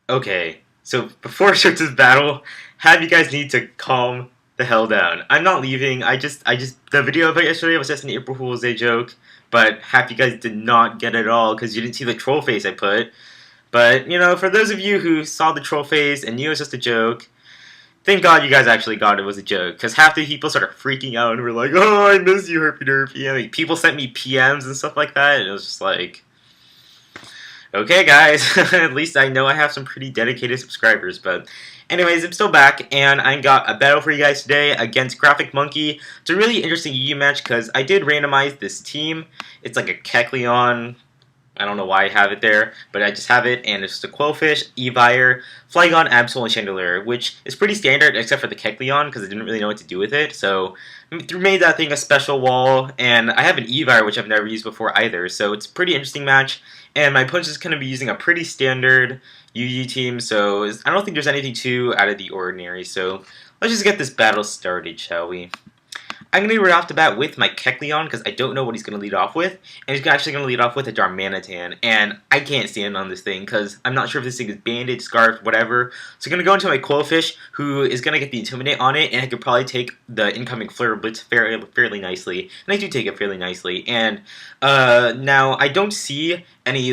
Okay, so before I start this battle, have you guys need to calm the hell down. I'm not leaving. The video of it yesterday was just an April Fool's Day joke, but half you guys did not get it at all because you didn't see the troll face I put. But, for those of you who saw the troll face and knew it was just a joke, thank God you guys actually got it was a joke, because half the people started freaking out and were like, oh, I miss you, Herpy Derpy. I mean, people sent me PMs and stuff like that, and it was just like, okay, guys, at least I know I have some pretty dedicated subscribers, but anyways, I'm still back, and I got a battle for you guys today against Graphic Monkey. It's a really interesting EU match, because I did randomize this team. It's like a Kecleon. I don't know why I have it there, but I just have it, and it's the Quillfish, Evire, Flygon, Absol, and Chandelier, which is pretty standard except for the Kecleon, because I didn't really know what to do with it, so I made that thing a special wall, and I have an Evire, which I've never used before either, so it's a pretty interesting match, and my opponent is going to be using a pretty standard UU team, so I don't think there's anything too out of the ordinary, so let's just get this battle started, shall we? I'm going to lead off the bat with my Kecleon because I don't know what he's going to lead off with. And he's actually going to lead off with a Darmanitan. And I can't stand on this thing because I'm not sure if this thing is banded, scarfed, whatever. So I'm going to go into my Quillfish, who is going to get the Intimidate on it. And I could probably take the incoming Flare Blitz fairly nicely. And I do take it fairly nicely. And now I don't see any,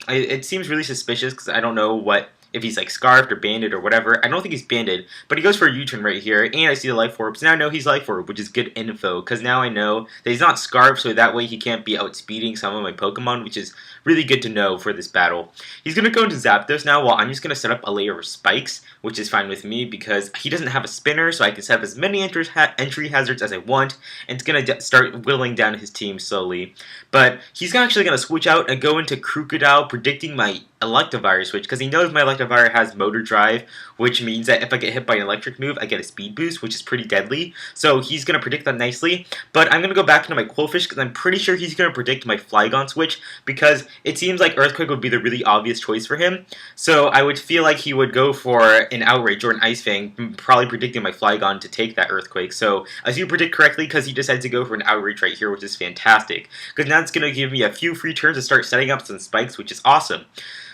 it seems really suspicious because I don't know what if he's like scarfed or banded or whatever. I don't think he's banded, but he goes for a U-turn right here, and I see the Life Orb, so now I know he's Life Orb, which is good info, because now I know that he's not scarfed, so that way he can't be outspeeding some of my Pokemon, which is really good to know for this battle. He's going to go into Zapdos now, while I'm just going to set up a layer of spikes, which is fine with me, because he doesn't have a spinner, so I can set up as many entry hazards as I want, and it's going to start whittling down his team slowly. But he's actually going to switch out and go into Crocodile, predicting my Electivire switch, because he knows my Electivire has Motor Drive, which means that if I get hit by an electric move, I get a speed boost, which is pretty deadly. So he's going to predict that nicely. But I'm going to go back into my Quillfish, because I'm pretty sure he's going to predict my Flygon switch, because it seems like Earthquake would be the really obvious choice for him. So I would feel like he would go for an Outrage or an Ice Fang, probably predicting my Flygon to take that Earthquake. So as you predict correctly, because he decides to go for an Outrage right here, which is fantastic. Because now it's going to give me a few free turns to start setting up some spikes, which is awesome.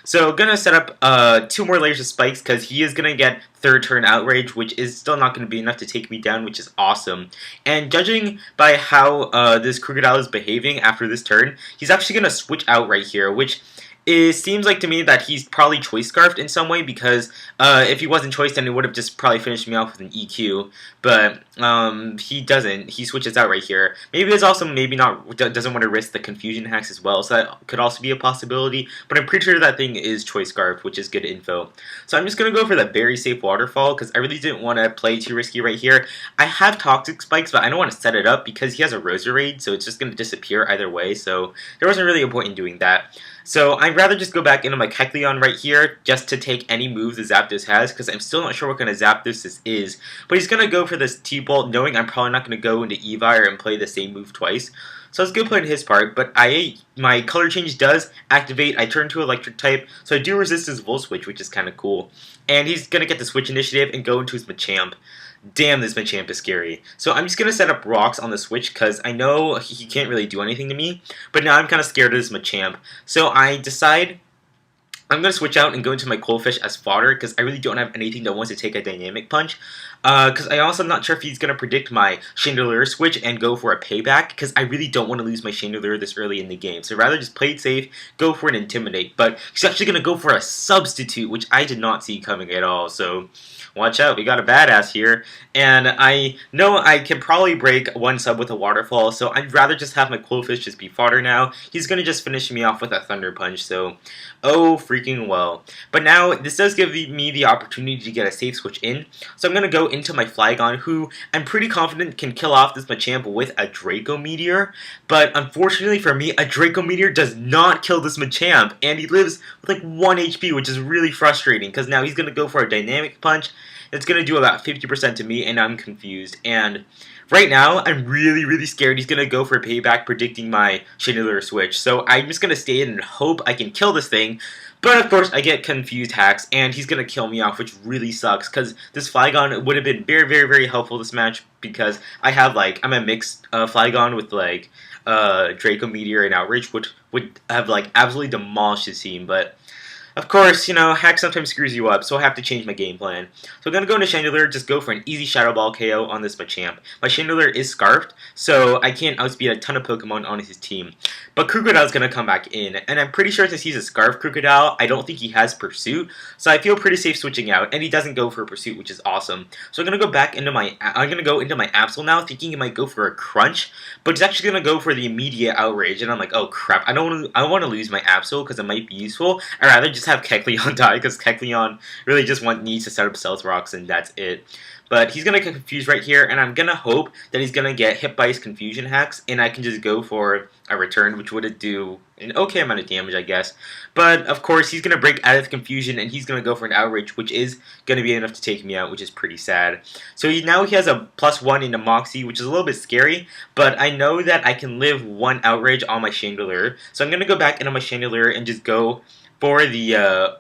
So gonna set up 2 more layers of spikes because he is gonna get 3rd turn Outrage, which is still not gonna be enough to take me down, which is awesome. And judging by how this Crocodile is behaving after this turn, he's actually gonna switch out right here, which it seems like to me that he's probably choice scarfed in some way because if he wasn't choice, then it would have just probably finished me off with an EQ. But he doesn't. He switches out right here. Maybe it's also maybe not doesn't want to risk the confusion hacks as well, so that could also be a possibility. But I'm pretty sure that thing is choice scarfed, which is good info. So I'm just gonna go for that very safe waterfall because I really didn't want to play too risky right here. I have toxic spikes, but I don't want to set it up because he has a Roserade, so it's just gonna disappear either way. So there wasn't really a point in doing that. So I'd rather just go back into my Kecleon right here just to take any moves that Zapdos has because I'm still not sure what kind of Zapdos this is. But he's going to go for this T-Bolt knowing I'm probably not going to go into Evire and play the same move twice. So it's good play on his part, but my color change does activate. I turn to electric type, so I do resist his Volt Switch, which is kind of cool. And he's going to get the Switch Initiative and go into his Machamp. Damn, this Machamp is scary. So I'm just going to set up rocks on the Switch because I know he can't really do anything to me. But now I'm kind of scared of this Machamp. So I decide I'm going to switch out and go into my Quillfish as fodder because I really don't have anything that wants to take a Dynamic Punch. Because I also am not sure if he's going to predict my Chandelier switch and go for a payback because I really don't want to lose my Chandelier this early in the game. So rather just play it safe, go for an Intimidate. But he's actually going to go for a Substitute, which I did not see coming at all. So watch out, we got a badass here. And I know I can probably break one sub with a waterfall, so I'd rather just have my Quillfish just be fodder now. He's going to just finish me off with a Thunder Punch, so oh freaking well. But now this does give me the opportunity to get a safe switch in, so I'm going to go into my Flygon, who I'm pretty confident can kill off this Machamp with a Draco Meteor. But unfortunately for me, a Draco Meteor does not kill this Machamp, and he lives with like 1 HP, which is really frustrating, because now he's going to go for a Dynamic Punch. It's going to do about 50% to me, and I'm confused. And right now, I'm really scared he's going to go for a payback predicting my Chandelier switch. So I'm just going to stay in and hope I can kill this thing. But of course, I get confused hacks, and he's going to kill me off, which really sucks, because this Flygon would have been very helpful this match, because I have, I'm a mixed Flygon with, Draco Meteor and Outrage, which would have, absolutely demolished his team, but Of course, hack sometimes screws you up, so I have to change my game plan. So I'm going to go into Chandelier, just go for an easy Shadow Ball KO on this Machamp. My Chandelier is Scarfed, so I can't outspeed a ton of Pokemon on his team. But Krookodile is going to come back in, and I'm pretty sure since he's a Scarf Krookodile, I don't think he has Pursuit, so I feel pretty safe switching out, and he doesn't go for Pursuit, which is awesome. So I'm going to go back into my Absol now, thinking he might go for a Crunch, but he's actually going to go for the immediate Outrage, and I'm like, oh crap, I don't want to lose my Absol because it might be useful. I'd rather just have Kecleon die because Kecleon really just needs to set up Stealth Rocks and that's it. But he's going to get confused right here, and I'm going to hope that he's going to get hit by his Confusion Hacks, and I can just go for a Return, which would do an okay amount of damage, I guess. But, of course, he's going to break out of the Confusion, and he's going to go for an Outrage, which is going to be enough to take me out, which is pretty sad. So now he has a +1 into Moxie, which is a little bit scary, but I know that I can live one Outrage on my Chandelier. So I'm going to go back into my Chandelier and just go for the, I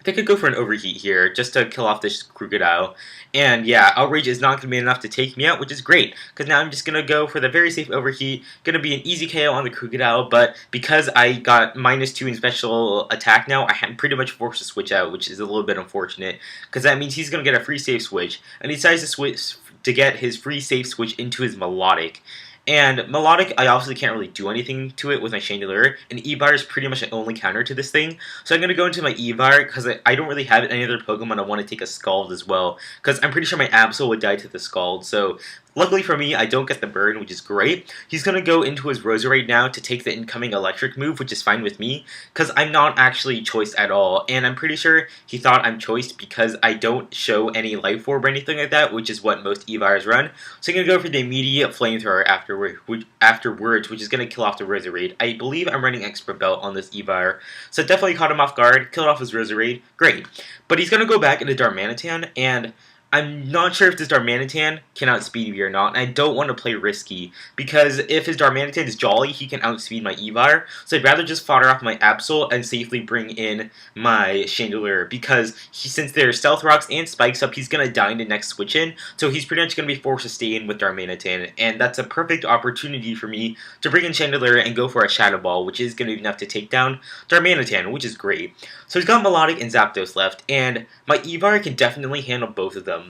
think I could go for an Overheat here, just to kill off this Krookodile. And yeah, Outrage is not going to be enough to take me out, which is great, because now I'm just going to go for the very safe Overheat. Going to be an easy KO on the Krookodile, but because I got -2 in special attack now, I'm pretty much forced to switch out, which is a little bit unfortunate, because that means he's going to get a free safe switch, and he decides to switch to get his free safe switch into his Melodic. And Melodic, I obviously can't really do anything to it with my Chandelier, and Evar is pretty much the only counter to this thing. So I'm going to go into my Evar, because I don't really have any other Pokemon I want to take a Scald as well, because I'm pretty sure my Absol would die to the Scald, so luckily for me, I don't get the burn, which is great. He's going to go into his Roserade now to take the incoming electric move, which is fine with me, because I'm not actually choiced at all, and I'm pretty sure he thought I'm choiced because I don't show any Life Orb or anything like that, which is what most Evars run. So I'm going to go for the immediate Flamethrower afterwards, which is going to kill off the Roserade. I believe I'm running Expert Belt on this Evar, so definitely caught him off guard, killed off his Roserade, great. But he's going to go back into Darmanitan, and I'm not sure if this Darmanitan can outspeed me or not, and I don't want to play risky, because if his Darmanitan is Jolly, he can outspeed my Evar, so I'd rather just fodder off my Absol and safely bring in my Chandelier, because since there's Stealth Rocks and Spikes up, he's going to die in the next switch in, so he's pretty much going to be forced to stay in with Darmanitan, and that's a perfect opportunity for me to bring in Chandelier and go for a Shadow Ball, which is going to be enough to take down Darmanitan, which is great. So he's got Melodic and Zapdos left, and my Evar can definitely handle both of them.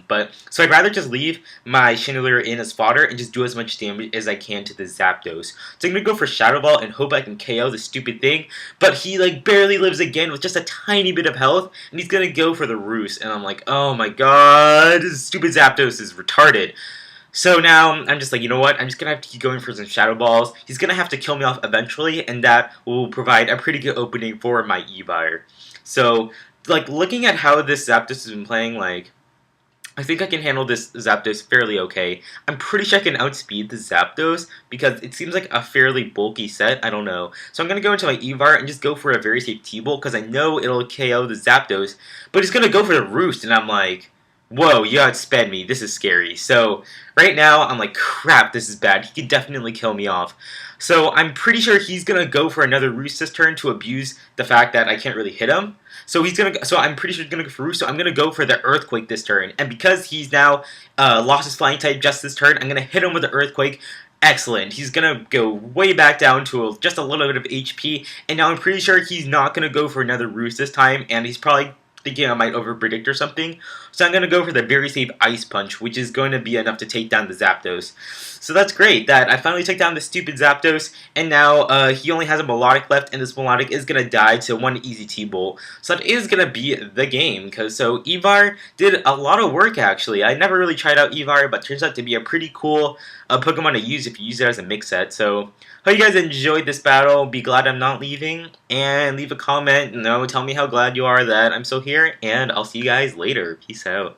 So I'd rather just leave my Chandelier in as fodder and just do as much damage as I can to the Zapdos. So I'm going to go for Shadow Ball and hope I can KO this stupid thing, but he barely lives again with just a tiny bit of health, and he's going to go for the Roost, and I'm like, oh my god, this stupid Zapdos is retarded. So now, I'm just like, you know what, I'm just going to have to keep going for some Shadow Balls. He's going to have to kill me off eventually, and that will provide a pretty good opening for my Evar. So, looking at how this Zapdos has been playing, I think I can handle this Zapdos fairly okay. I'm pretty sure I can outspeed the Zapdos because it seems like a fairly bulky set. I don't know. So I'm going to go into my Evar and just go for a very safe T-Bolt because I know it'll KO the Zapdos. But he's going to go for the Roost and I'm like, whoa, you outsped me. This is scary. So right now I'm like, crap, this is bad. He could definitely kill me off. So I'm pretty sure he's going to go for another Roost this turn to abuse the fact that I can't really hit him. So I'm pretty sure he's gonna go for Roost. So I'm gonna go for the Earthquake this turn, and because he's now lost his Flying type just this turn, I'm gonna hit him with the Earthquake. Excellent. He's gonna go way back down to just a little bit of HP, and now I'm pretty sure he's not gonna go for another Roost this time, and he's probably thinking I might overpredict or something. So I'm going to go for the very safe Ice Punch, which is going to be enough to take down the Zapdos. So that's great that I finally took down the stupid Zapdos, and now he only has a Melodic left, and this Melodic is going to die to one easy T-Bolt. So that is going to be the game, so Evar did a lot of work actually. I never really tried out Evar, but turns out to be a pretty cool Pokemon to use if you use it as a mix set. So hope you guys enjoyed this battle. Be glad I'm not leaving, and leave a comment. Tell me how glad you are that I'm still here, and I'll see you guys later. Peace out.